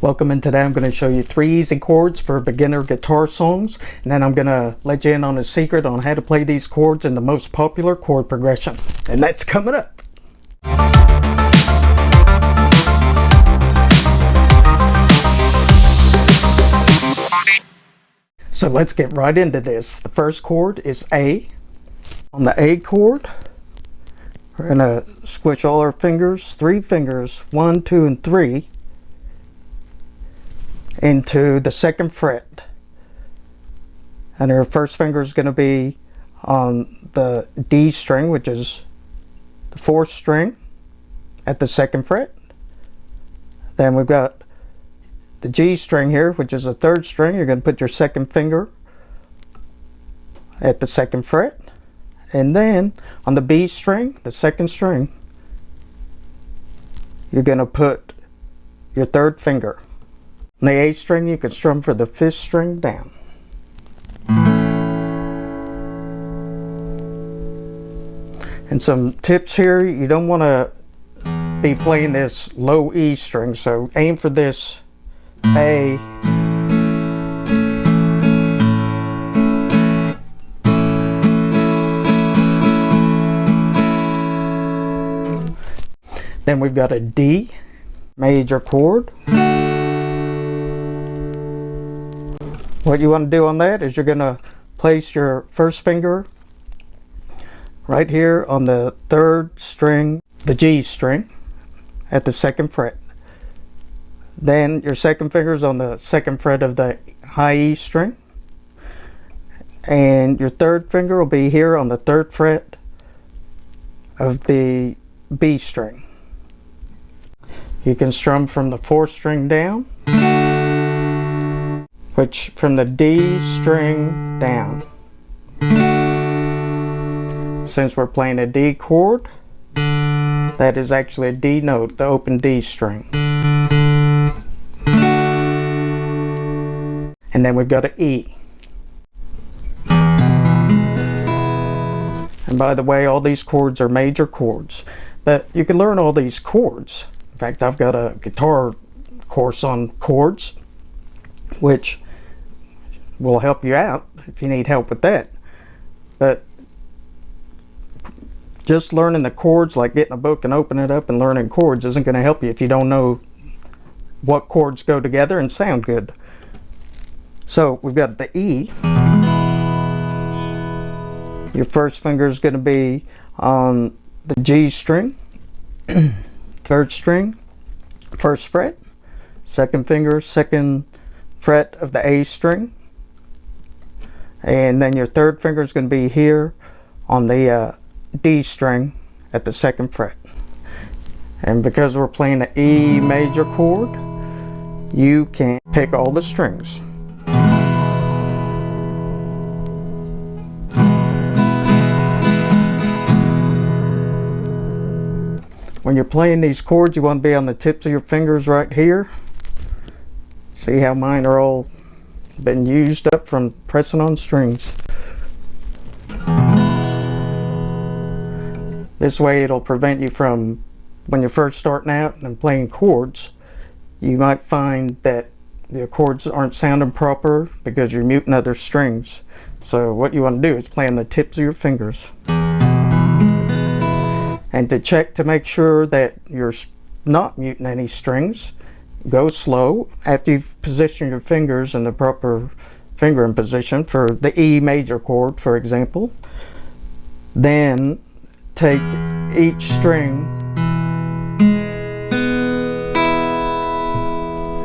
Welcome, and today I'm going to show you 3 easy chords for beginner guitar songs, and then I'm going to let you in on a secret on how to play these chords in the most popular chord progression, and that's coming up. So let's get right into this. The first chord is A. On the A chord, we're going to squish all our fingers, 3 fingers, 1, 2, and 3, into the 2nd fret, and our first finger is going to be on the D string, which is the 4th string at the 2nd fret. Then we've got the G string here, which is the 3rd string. You're going to put your 2nd finger at the 2nd fret, and then on the B string, the 2nd string, you're going to put your 3rd finger. On the A string, you can strum for the 5th string down. And some tips here: you don't want to be playing this low E string, so aim for this A. Then we've got a D major chord. What you want to do on that is you're going to place your first finger right here on the 3rd string, the G string, at the 2nd fret. Then your 2nd finger is on the 2nd fret of the high E string, and your 3rd finger will be here on the 3rd fret of the B string. You can strum from the 4th string down, which from the D string down. Since we're playing a D chord, that is actually a D note, the open D string. And then we've got an E. And by the way, all these chords are major chords, but you can learn all these chords. In fact, I've got a guitar course on chords, which will help you out if you need help with that. But just learning the chords, like getting a book and opening it up and learning chords, isn't going to help you if you don't know what chords go together and sound good. So we've got the E. Your first finger is going to be on the G string, 3rd string, 1st fret. 2nd finger, 2nd fret of the A string. And then your 3rd finger is going to be here on the D string at the 2nd fret. And because we're playing an E major chord, you can pick all the strings. When you're playing these chords, you want to be on the tips of your fingers right here. See how mine are all been used up from pressing on strings. This way it'll prevent you from, when you're first starting out and playing chords, you might find that the chords aren't sounding proper because you're muting other strings. So what you want to do is play on the tips of your fingers. And to check to make sure that you're not muting any strings, go slow. After you've positioned your fingers in the proper fingering position for the E major chord, for example, then take each string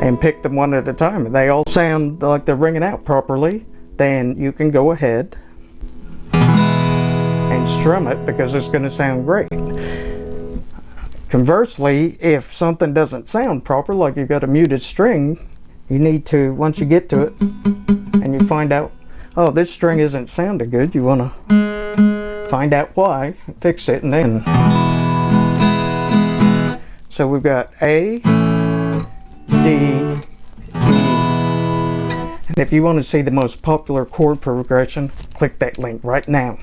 and pick them one at a time. If they all sound like they're ringing out properly, then you can go ahead and strum it because it's going to sound great. Conversely, if something doesn't sound proper, like you've got a muted string, you need to, once you get to it and you find out, oh, this string isn't sounding good, you want to find out why, fix it, and then. So we've got A, D, E. And if you want to see the most popular chord progression, click that link right now.